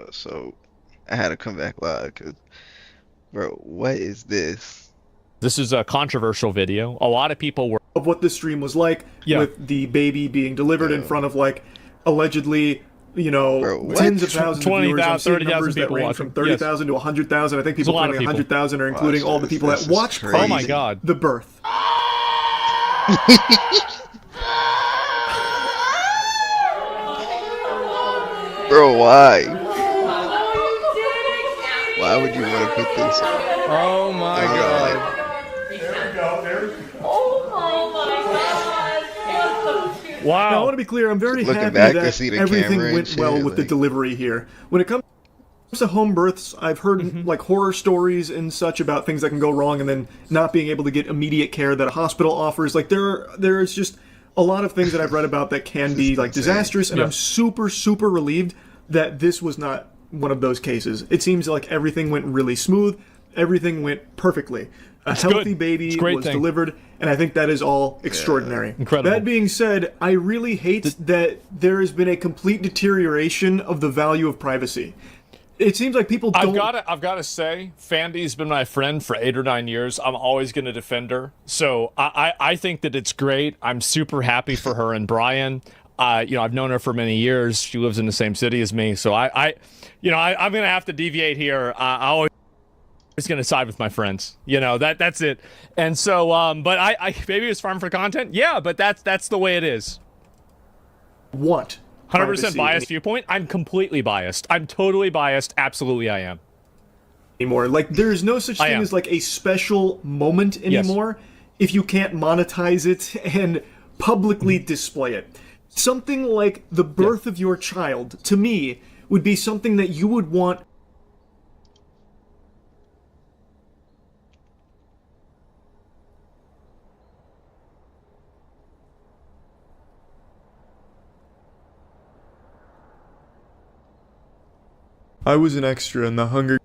Yo, so I had to come back live because, bro, what is this? This is a controversial video. A lot of people were, of what this stream was like, yeah, with the baby being delivered in Yo, front of, like, allegedly, you know, bro, tens what? of thousands of viewers. I'm 20,000, seeing 30,000 numbers that people range watching. from Yes, 30,000 to 100,000. I think there's a people lot of claiming people. 100,000 are including Watch all the this. people that This is watched Oh my crazy. party God. the birth. Bro, why? Why would you want to put this on? Oh my Like, God. Now, I Wow. want to be clear, I'm very looking happy back to that see the everything camera and went well shit, with the like, delivery here. When it comes to home births, I've heard like horror stories and such about things that can go wrong and then not being able to get immediate care that a hospital offers. Like there's just a lot of things that I've read about that can this be is like insane. disastrous, and Yeah. I'm super relieved that this was not one of those cases. It seems like everything went really smooth, everything went perfectly. A It's healthy good. baby It's a great was thing. delivered, and I think that is all extraordinary. Incredible. That being said, I really hate that there has been a complete deterioration of the value of privacy. It seems like people don't. I've gotta say, Fandy's been my friend for 8 or 9 years. I'm always gonna defend her. So I think that it's great. I'm super happy for her and Brian. I've known her for many years. She lives in the same city as me. So I'm gonna have to deviate here. I always gonna side with my friends. That's it. And so, but I maybe it's farm for content. Yeah, but that's the way it is. want 100% privacy biased viewpoint. I'm completely biased. I'm totally biased. Absolutely, I am. anymore. Like, there's no such I thing am. as like a special moment anymore if you can't monetize it and publicly display it. Something like the birth of your child, to me, would be something that you would want. I was an extra in the Hunger.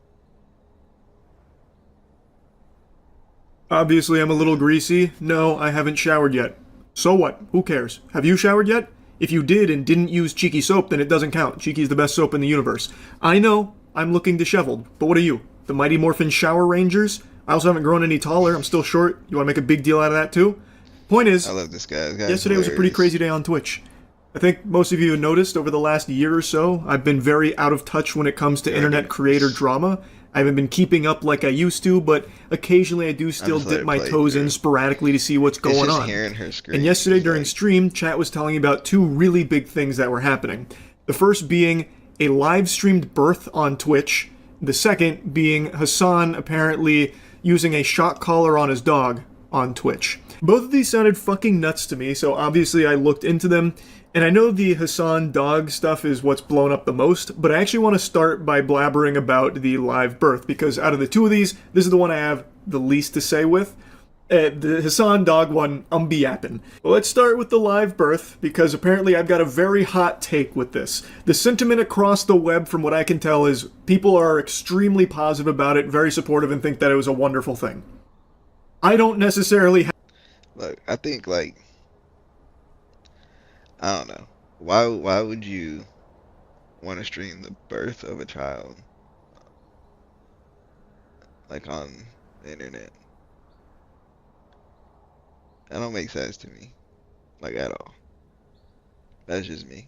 Obviously, I'm a little greasy. No, I haven't showered yet. So what? Who cares? Have you showered yet? If you did and didn't use Cheeky soap, then it doesn't count. Cheeky's the best soap in the universe. I know, I'm looking disheveled, but what are you? The Mighty Morphin Shower Rangers? I also haven't grown any taller. I'm still short. You want to make a big deal out of that, too? Point is, I love this guy. This guy's yesterday was a pretty hilarious. crazy day on Twitch. I think most of you have noticed over the last year or so, I've been very out of touch when it comes to internet creator drama. I haven't been keeping up like I used to, but occasionally I do still just let dip it my play toes in through. sporadically to see what's It's going just on. hearing her scream. And yesterday It's during like, stream, chat was telling me about two really big things that were happening. The first being a live streamed birth on Twitch. The second being Hassan apparently using a shock collar on his dog on Twitch. Both of these sounded fucking nuts to me, so obviously I looked into them. And I know the Hassan dog stuff is what's blown up the most, but I actually want to start by blabbering about the live birth, because out of the two of these, this is the one I have the least to say with. The Hassan dog one, I'm be yapping. Well, let's start with the live birth, because apparently I've got a very hot take with this. The sentiment across the web, from what I can tell, is people are extremely positive about it, very supportive, and think that it was a wonderful thing. I don't necessarily have. look, I think like I don't know. Why would you want to stream the birth of a child like on the internet? That don't make sense to me, like at all. That's just me.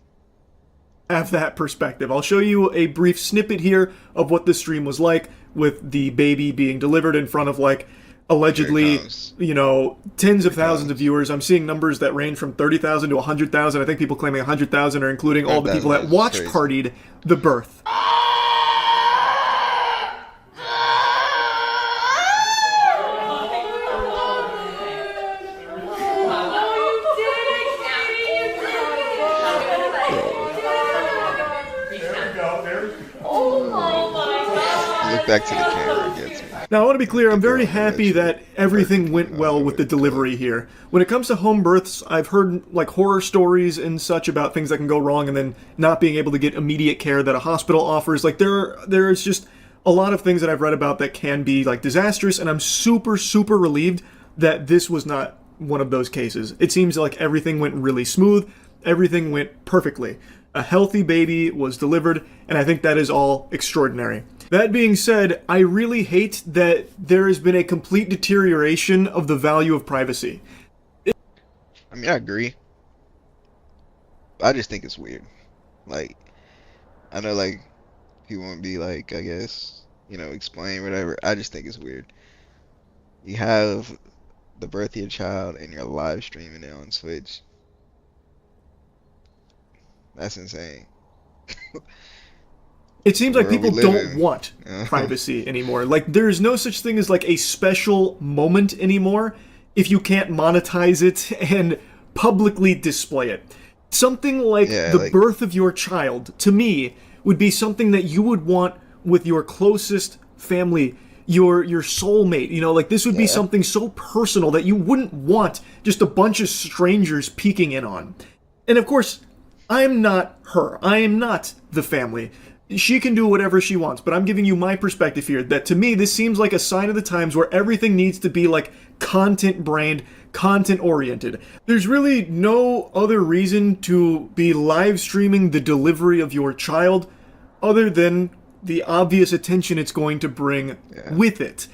Have that perspective. I'll show you a brief snippet here of what the stream was like with the baby being delivered in front of, like, allegedly, Here it comes. tens of Here it thousands of comes. viewers. I'm seeing numbers that range from 30,000 to 100,000. I think people claiming 100,000 are including all the people that 100,000 is watch crazy. partied the birth. Look back to the camera. It gets me. Now, I want to be clear, I'm very People are happy that everything went well with the delivery here. When it comes to home births, I've heard like horror stories and such about things that can go wrong and then not being able to get immediate care that a hospital offers. Like there's just a lot of things that I've read about that can be like disastrous, and I'm super relieved that this was not one of those cases. It seems like everything went really smooth, everything went perfectly. A healthy baby was delivered, and I think that is all extraordinary. That being said, I really hate that there has been a complete deterioration of the value of privacy. I mean, I agree. I just think it's weird. Like, I know, like, people won't be like, I guess, explain whatever. I just think it's weird. You have the birth of your child and you're live streaming it on Twitch. That's insane. It seems The like world we people live don't in. want privacy anymore. Like, there's no such thing as like a special moment anymore if you can't monetize it and publicly display it. Something like Yeah, the like, birth of your child, to me, would be something that you would want with your closest family, your soulmate. Like this would be yeah, something so personal that you wouldn't want just a bunch of strangers peeking in on. And of course, I'm not her. I am not the family. She can do whatever she wants, but I'm giving you my perspective here that to me this seems like a sign of the times where everything needs to be like content brand, content oriented. There's really no other reason to be live streaming the delivery of your child other than the obvious attention it's going to bring yeah, with it.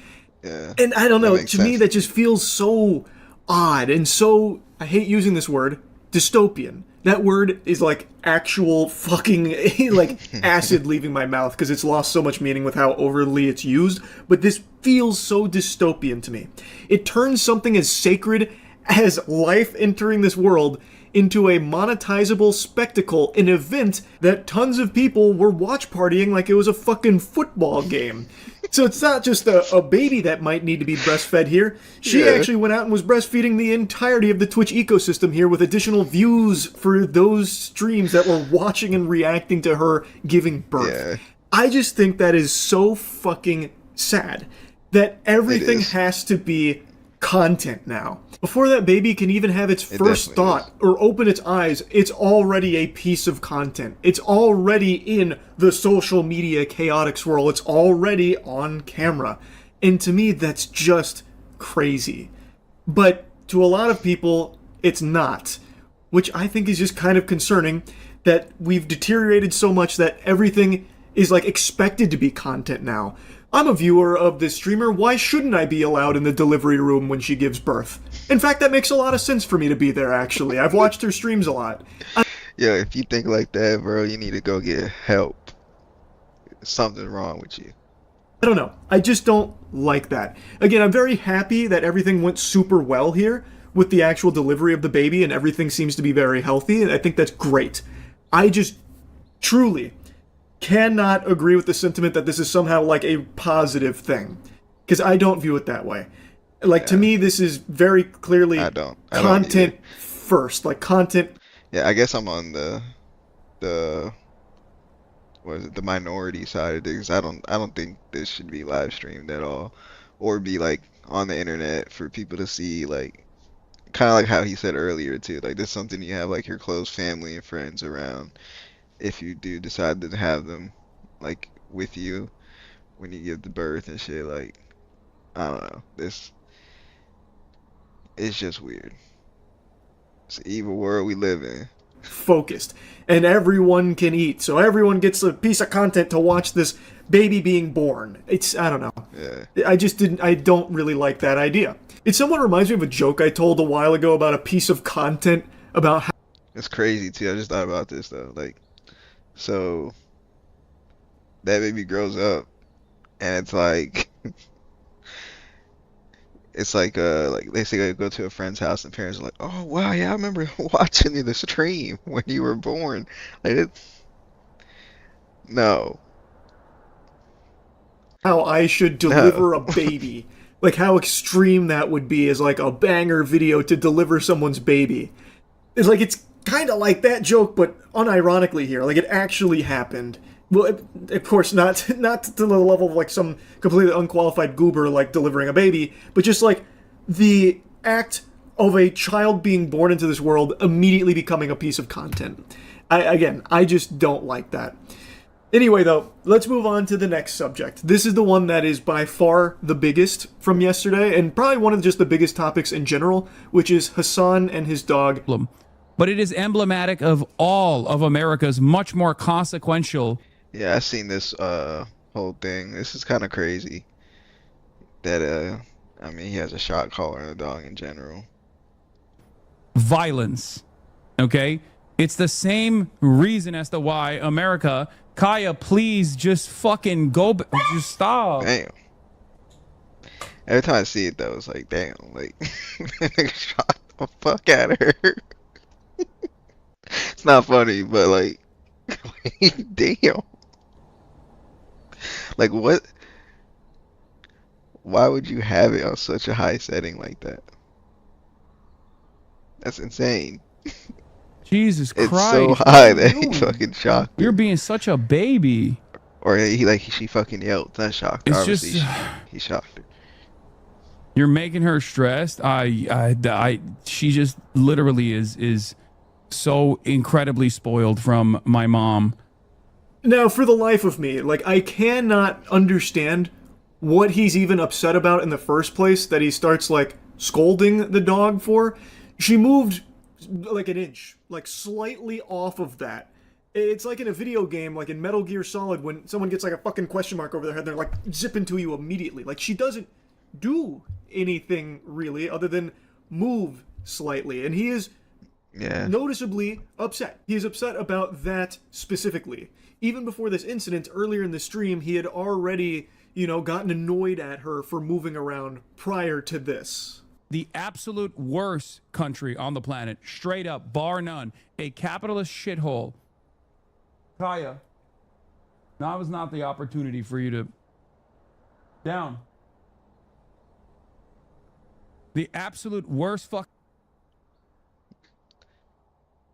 yeah. And I don't That know, makes to me sense. that just feels so odd and so, I hate using this word, dystopian. That word is like actual fucking like acid leaving my mouth because it's lost so much meaning with how overly it's used, but this feels so dystopian to me. It turns something as sacred as life entering this world into a monetizable spectacle, an event that tons of people were watch partying like it was a fucking football game. So it's not just a baby that might need to be breastfed here. She Yeah, actually went out and was breastfeeding the entirety of the Twitch ecosystem here with additional views for those streams that were watching and reacting to her giving birth. yeah. I just think that is so fucking sad that It everything is. has to be content now. Before that baby can even have its It first definitely is. thought or open its eyes, it's already a piece of content. It's already in the social media chaotic swirl. It's already on camera. And to me, that's just crazy. But to a lot of people, it's not. Which I think is just kind of concerning that we've deteriorated so much that everything is like expected to be content now. I'm a viewer of this streamer, why shouldn't I be allowed in the delivery room when she gives birth? In fact, that makes a lot of sense for me to be there, actually. I've watched her streams a lot. Yeah, if you think like that, bro, you need to go get help. Something's wrong with you. I don't know. I just don't like that. Again, I'm very happy that everything went super well here with the actual delivery of the baby and everything seems to be very healthy, and I think that's great. I just truly cannot agree with the sentiment that this is somehow like a positive thing. Because I don't view it that way. Like, to Yeah, me, this is very clearly I don't either. content first. Like, content. Yeah, I guess I'm on the what is it, the minority side of things. I don't think this should be live streamed at all, or be like on the internet for people to see. Like, kind of like how he said earlier too. Like, this is something you have like your close family and friends around. If you do decide to have them like with you when you give the birth and shit, like, I don't know. This it's just weird. It's an evil world we live in. Focused, and everyone can eat, so everyone gets a piece of content to watch this baby being born. It's, I don't know. Yeah. I don't really like that idea. It somewhat reminds me of a joke I told a while ago about a piece of content about how It's crazy too. I just thought about this though. Like, so that baby grows up and it's like like they say go to a friend's house and parents are like, "Oh wow, yeah, I remember watching you the stream when you were born." Like, no. I should No. deliver a baby. Like how extreme that would be as like a banger video to deliver someone's baby. It's like it's kind of like that joke, but unironically here, like it actually happened. Well, of course, not to the level of like some completely unqualified goober like delivering a baby, but just like the act of a child being born into this world immediately becoming a piece of content. I just don't like that. Anyway, though, let's move on to the next subject. This is the one that is by far the biggest from yesterday, and probably one of just the biggest topics in general, which is Hassan and his dog. but it is emblematic of all of America's much more consequential Yeah, I seen this whole thing. This is kind of crazy that I mean he has a shot collar on a dog in general. violence. Okay? It's the same reason as to why America, Kaya, please just fucking go, just stop. Damn. Every time I see it though, it's like damn, like nigga shot the fuck out of her. It's not funny, but like damn. Like what? Why would you have it on such a high setting like that? That's insane. Jesus It's so Christ. What are high you that he doing? fucking shocked You're her. being such a baby. Or he like she fucking yelled, not shocked. It's Obviously just he shocked her. you're making her stressed. She just literally is so incredibly spoiled from my mom. Now, for the life of me, like, I cannot understand what he's even upset about in the first place that he starts, like, scolding the dog for. She moved, like, an inch, like, slightly off of that. It's like in a video game, like in Metal Gear Solid, when someone gets, like, a fucking question mark over their head, they're, like, zipping to you immediately. Like, she doesn't do anything, really, other than move slightly. And he is Yeah. noticeably upset. He is upset about that specifically. Even before this incident, earlier in the stream, he had already, gotten annoyed at her for moving around prior to this. The absolute worst country on the planet, straight up, bar none, a capitalist shithole. Kaya, now is not the opportunity for you to down. The absolute worst fuck.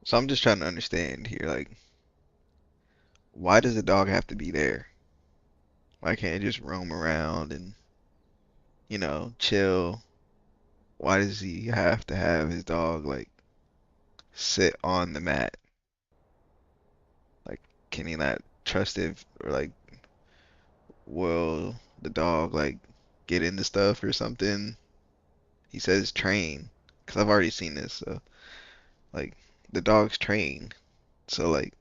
So I'm just trying to understand here, like, why does the dog have to be there? Why can't it just roam around and, chill? Why does he have to have his dog, like, sit on the mat? Like, can he not trust it? Or, like, will the dog, like, get into stuff or something? He says train, because I've already seen this, so, like, the dog's trained. So, like,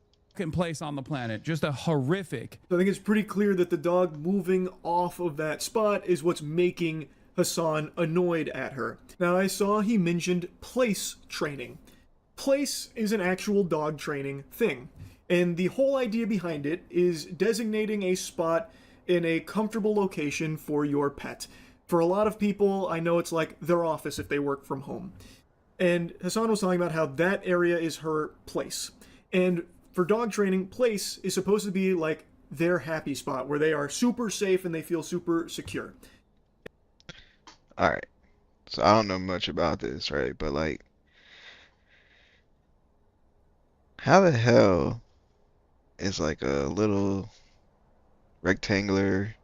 Place on the planet. Just a horrific. So I think it's pretty clear that the dog moving off of that spot is what's making Hassan annoyed at her. Now, I saw he mentioned place training. Place is an actual dog training thing. And the whole idea behind it is designating a spot in a comfortable location for your pet. For a lot of people, I know it's like their office if they work from home. And Hassan was talking about how that area is her place. And for dog training, place is supposed to be like their happy spot where they are super safe and they feel super secure. all right. So I don't know much about this, right? But like, how the hell is like a little rectangular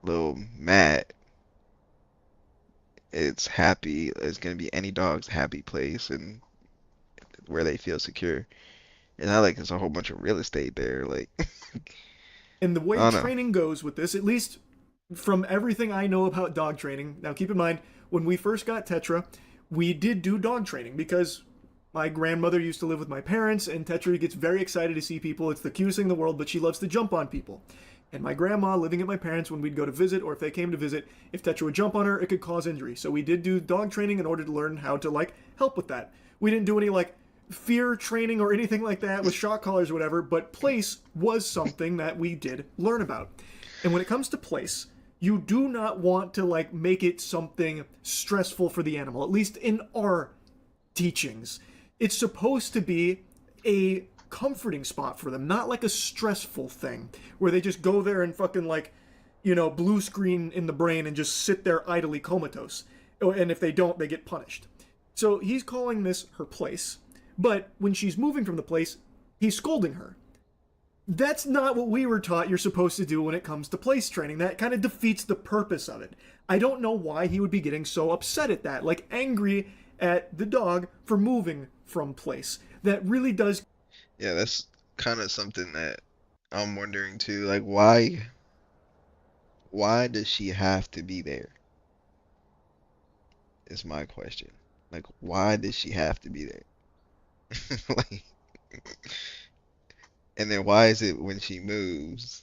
little mat? It's happy. It's gonna be any dog's happy place and where they feel secure. It's not like there's a whole bunch of real estate there. Like, And the way I don't know. training goes with this, at least from everything I know about dog training, now keep in mind, when we first got Tetra, we did do dog training because my grandmother used to live with my parents, and Tetra gets very excited to see people. It's the cutest thing in the world, but she loves to jump on people. And my grandma, living at my parents, when we'd go to visit, or if they came to visit, if Tetra would jump on her, it could cause injury. So we did do dog training in order to learn how to, like, help with that. We didn't do any, like, fear training or anything like that with shock collars or whatever, but place was something that we did learn about. And when it comes to place, you do not want to, like, make it something stressful for the animal, at least in our teachings. It's supposed to be a comforting spot for them, not like a stressful thing where they just go there and fucking like, blue screen in the brain and just sit there idly comatose. And if they don't, they get punished. So he's calling this her place, but when she's moving from the place, he's scolding her. That's not what we were taught you're supposed to do when it comes to place training. That kind of defeats the purpose of it. I don't know why he would be getting so upset at that, like angry at the dog for moving from place. That really does. Yeah, that's kind of something that I'm wondering too. Like, why does she have to be there? Is my question. Like, why does she have to be there? Like, and then why is it when she moves,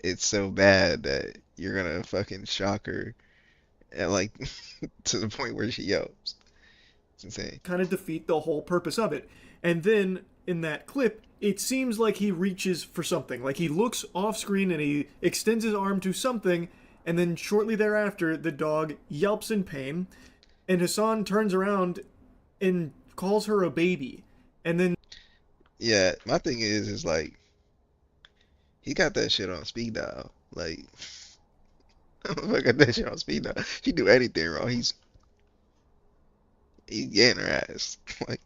it's so bad that you're gonna fucking shock her and like to the point where she yelps. It's insane. kind of defeat the whole purpose of it. And then in that clip, it seems like he reaches for something. Like he looks off screen and he extends his arm to something, and then shortly thereafter, the dog yelps in pain, and Hassan turns around and calls her a baby. And then Yeah, my thing is like he got that shit on speed dial. Like, I got that shit on speed dial. She do anything wrong, he's getting her ass. Like,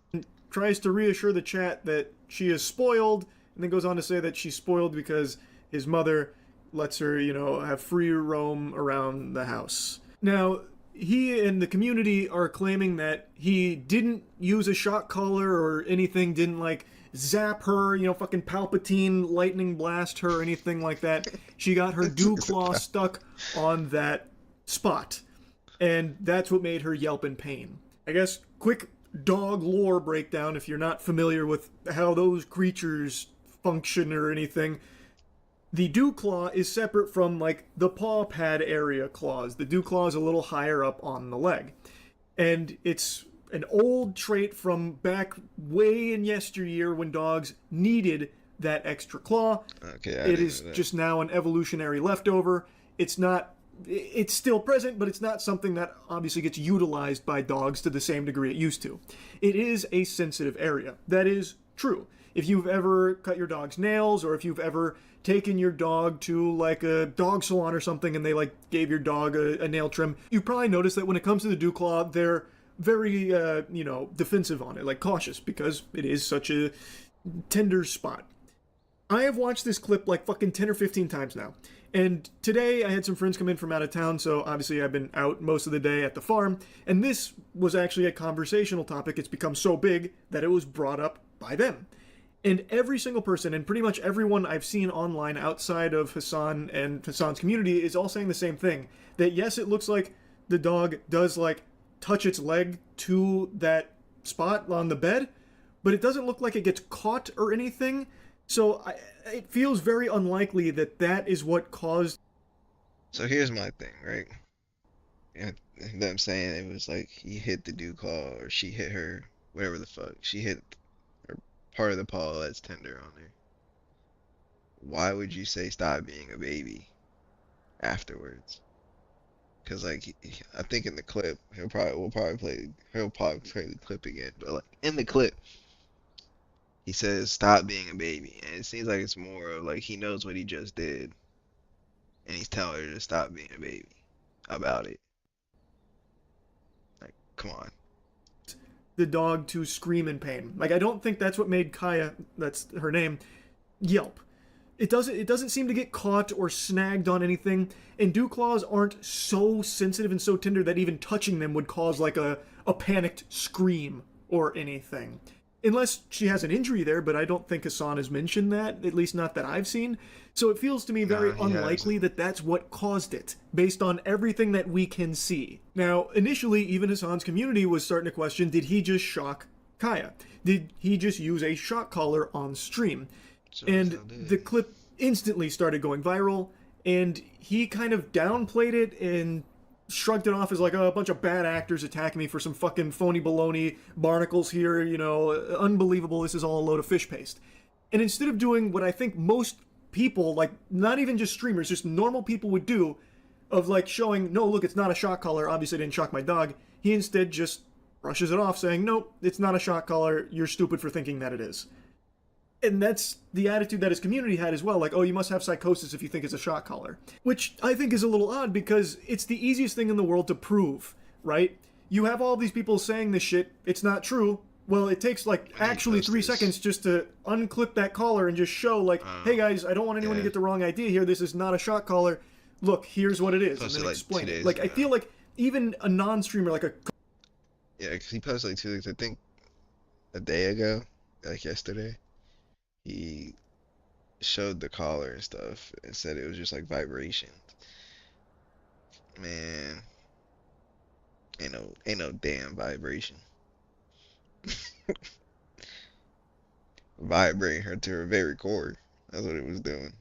tries to reassure the chat that she is spoiled, and then goes on to say that she's spoiled because his mother lets her, have free roam around the house. Now, he and the community are claiming that he didn't use a shock collar or anything, didn't like zap her, fucking Palpatine lightning blast her or anything like that. She got her dew claw stuck on that spot, and that's what made her yelp in pain. I guess quick dog lore breakdown if you're not familiar with how those creatures function or anything. The dew claw is separate from like the paw pad area claws. The dew claw is a little higher up on the leg. And it's an old trait from back way in yesteryear when dogs needed that extra claw. okay, I It didn't is know that. just now an evolutionary leftover. It's still present, but it's not something that obviously gets utilized by dogs to the same degree it used to. It is a sensitive area. That is true. If you've ever cut your dog's nails, or if you've ever taken your dog to like a dog salon or something and they like gave your dog a nail trim, you probably noticed that when it comes to the dew claw, they're very, defensive on it, like cautious, because it is such a tender spot. I have watched this clip like fucking 10 or 15 times now. And today I had some friends come in from out of town, so obviously I've been out most of the day at the farm, and this was actually a conversational topic. It's become so big that it was brought up by them. And every single person, and pretty much everyone I've seen online outside of Hassan and Hassan's community, is all saying the same thing. That yes, it looks like the dog does like touch its leg to that spot on the bed, but it doesn't look like it gets caught or anything. So it feels very unlikely that that is what caused. So here's my thing, right? And them saying it was like he hit the dew claw or she hit her, whatever the fuck. She hit her part of the paw that's tender on her. Why would you say stop being a baby afterwards? Because like I think in the clip he'll probably play the clip again. But like in the clip, he says stop being a baby, and it seems like it's more of like he knows what he just did, and he's telling her to stop being a baby about it. Like, come on. The dog to scream in pain. Like I don't think that's what made Kaya, that's her name, yelp. It doesn't seem to get caught or snagged on anything, and dew claws aren't so sensitive and so tender that even touching them would cause like a panicked scream or anything. Unless she has an injury there, but I don't think Hassan has mentioned that, at least not that I've seen. So it feels to me very He unlikely hasn't. that that's what caused it, based on everything that we can see. Now, initially, even Hassan's community was starting to question, did he just shock Kaya? Did he just use a shock collar on stream? So And so did. the clip instantly started going viral, and he kind of downplayed it and shrugged it off as like, oh, a bunch of bad actors attacking me for some fucking phony baloney, barnacles here, unbelievable, this is all a load of fish paste. And instead of doing what I think most people, like not even just streamers, just normal people would do, of like showing, no, look, it's not a shock collar, obviously I didn't shock my dog, he instead just brushes it off saying, nope, it's not a shock collar, you're stupid for thinking that it is. And that's the attitude that his community had as well, like, oh, you must have psychosis if you think it's a shock collar. Which I think is a little odd because it's the easiest thing in the world to prove, right? You have all these people saying this shit, it's not true. Well, it takes like actually 3 seconds just to unclip that collar and just show like, hey guys, I don't want anyone to yeah. get the wrong idea here, this is not a shock collar. Look, here's what it is, and Posted, then like, explain 2 it. days Like, I ago. feel like even a non-streamer, like a Yeah, 'cause he posted like 2 weeks, I think a day ago, like yesterday. He showed the collar and stuff and said it was just like vibrations. Man, ain't no damn vibration. vibrating her to her very core. That's what it was doing.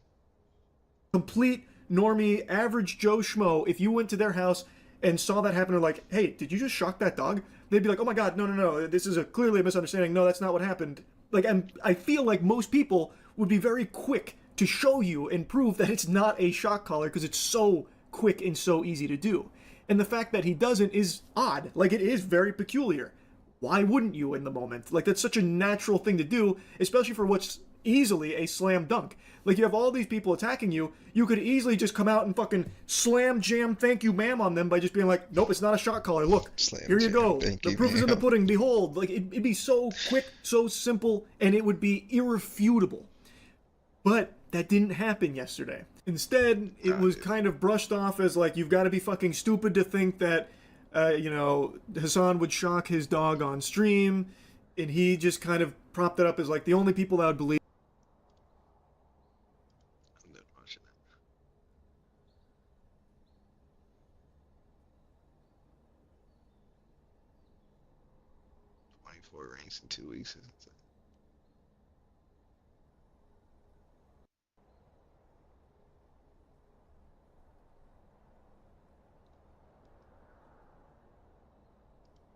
Complete normie, average Joe Schmo, if you went to their house and saw that happen, or like, hey, did you just shock that dog? They'd be like, oh my god, no, no, no, this is clearly a misunderstanding. No, that's not what happened. Like, I feel like most people would be very quick to show you and prove that it's not a shock collar because it's so quick and so easy to do. And the fact that he doesn't is odd. Like, it is very peculiar. Why wouldn't you in the moment? Like, that's such a natural thing to do, especially for what's easily a slam dunk. Like, you have all these people attacking you, you could easily just come out and fucking slam jam thank you ma'am on them by just being like, nope, it's not a shot collar, look, Slam here you jam, go, thank the you, proof is in the ma'am. pudding, behold. Like, it'd be so quick, so simple, and it would be irrefutable. But that didn't happen yesterday. Instead, it was kind of brushed off as like, you've got to be fucking stupid to think that, Hassan would shock his dog on stream, and he just kind of propped it up as like the only people that would believe. I'm done watching it. 24 ranks in 2 weeks.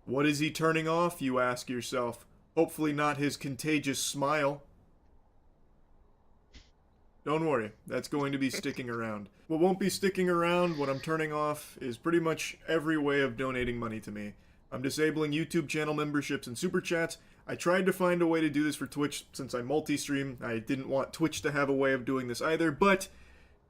What is he turning off, you ask yourself? Hopefully not his contagious smile. Don't worry, that's going to be sticking around. What won't be sticking around, what I'm turning off, is pretty much every way of donating money to me. I'm disabling YouTube channel memberships and super chats. I tried to find a way to do this for Twitch since I multi-stream. I didn't want Twitch to have a way of doing this either, but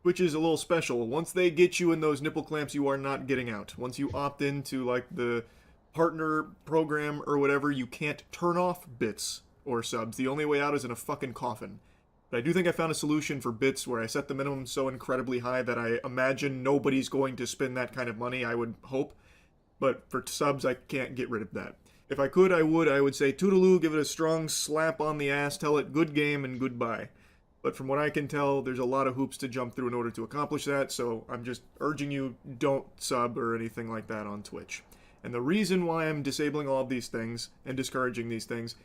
Twitch is a little special. Once they get you in those nipple clamps, you are not getting out. Once you opt into like the partner program or whatever, you can't turn off bits or subs. The only way out is in a fucking coffin. But I do think I found a solution for bits where I set the minimum so incredibly high that I imagine nobody's going to spend that kind of money, I would hope. But for subs, I can't get rid of that. If I could, I would. I would say toodaloo, give it a strong slap on the ass, tell it good game and goodbye. But from what I can tell, there's a lot of hoops to jump through in order to accomplish that, so I'm just urging you, don't sub or anything like that on Twitch. And the reason why I'm disabling all of these things and discouraging these things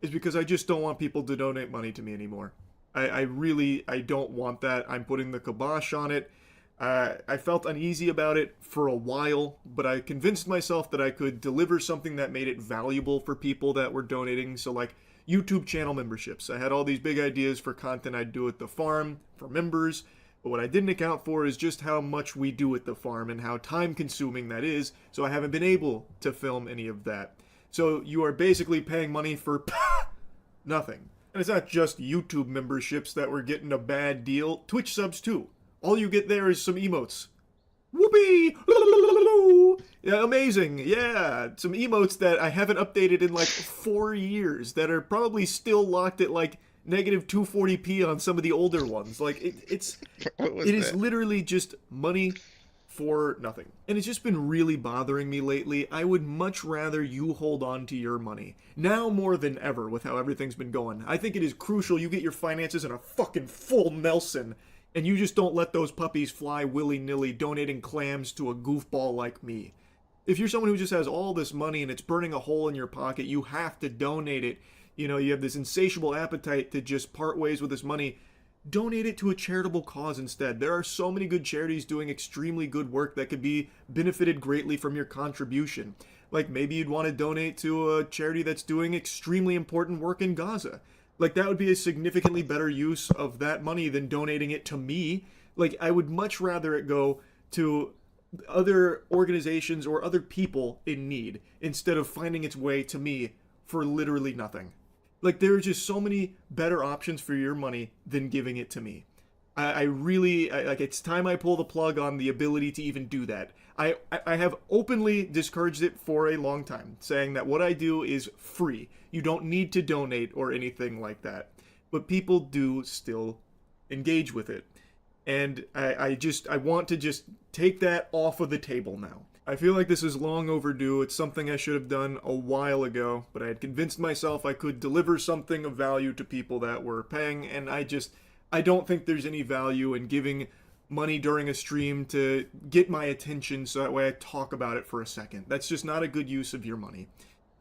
is because I just don't want people to donate money to me anymore. I don't want that. I'm putting the kibosh on it. I felt uneasy about it for a while, but I convinced myself that I could deliver something that made it valuable for people that were donating. So like YouTube channel memberships. I had all these big ideas for content I'd do at the farm for members, but what I didn't account for is just how much we do at the farm and how time consuming that is, so I haven't been able to film any of that. So you are basically paying money for nothing. And it's not just YouTube memberships that were getting a bad deal, Twitch subs too. All you get there is some emotes. Whoopee! Yeah, amazing. Yeah, some emotes that I haven't updated in like 4 years that are probably still locked at like negative 240p on some of the older ones. Like it is literally just money for nothing. And it's just been really bothering me lately. I would much rather you hold on to your money. Now more than ever with how everything's been going. I think it is crucial you get your finances in a fucking full Nelson and you just don't let those puppies fly willy-nilly donating clams to a goofball like me. If you're someone who just has all this money and it's burning a hole in your pocket, you have to donate it. You know, you have this insatiable appetite to just part ways with this money. Donate it to a charitable cause instead. There are so many good charities doing extremely good work that could be benefited greatly from your contribution. Like maybe you'd want to donate to a charity that's doing extremely important work in Gaza. Like that would be a significantly better use of that money than donating it to me. Like I would much rather it go to other organizations or other people in need instead of finding its way to me for literally nothing. Like there are just so many better options for your money than giving it to me. I really like it's time I pull the plug on the ability to even do that. I have openly discouraged it for a long time, saying that what I do is free. You don't need to donate or anything like that. But people do still engage with it. And I want to just take that off of the table now. I feel like this is long overdue. It's something I should have done a while ago, but I had convinced myself I could deliver something of value to people that were paying, and I don't think there's any value in giving money during a stream to get my attention so that way I talk about it for a second. That's just not a good use of your money.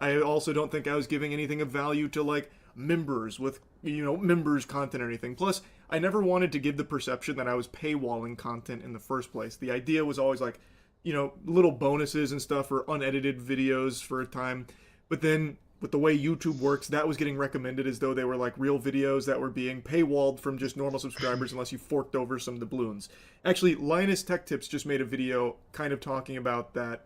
I also don't think I was giving anything of value to like members with members content or anything. Plus, I never wanted to give the perception that I was paywalling content in the first place. The idea was always like, little bonuses and stuff or unedited videos for a time. But then with the way YouTube works, that was getting recommended as though they were like real videos that were being paywalled from just normal subscribers unless you forked over some doubloons. Actually, Linus Tech Tips just made a video kind of talking about that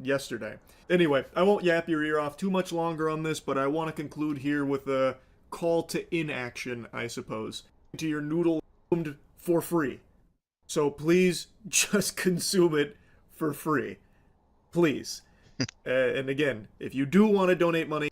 yesterday. Anyway, I won't yap your ear off too much longer on this, but I want to conclude here with a call to inaction, I suppose. To your noodle for free. So please just consume it for free. Please. And again, if you do want to donate money,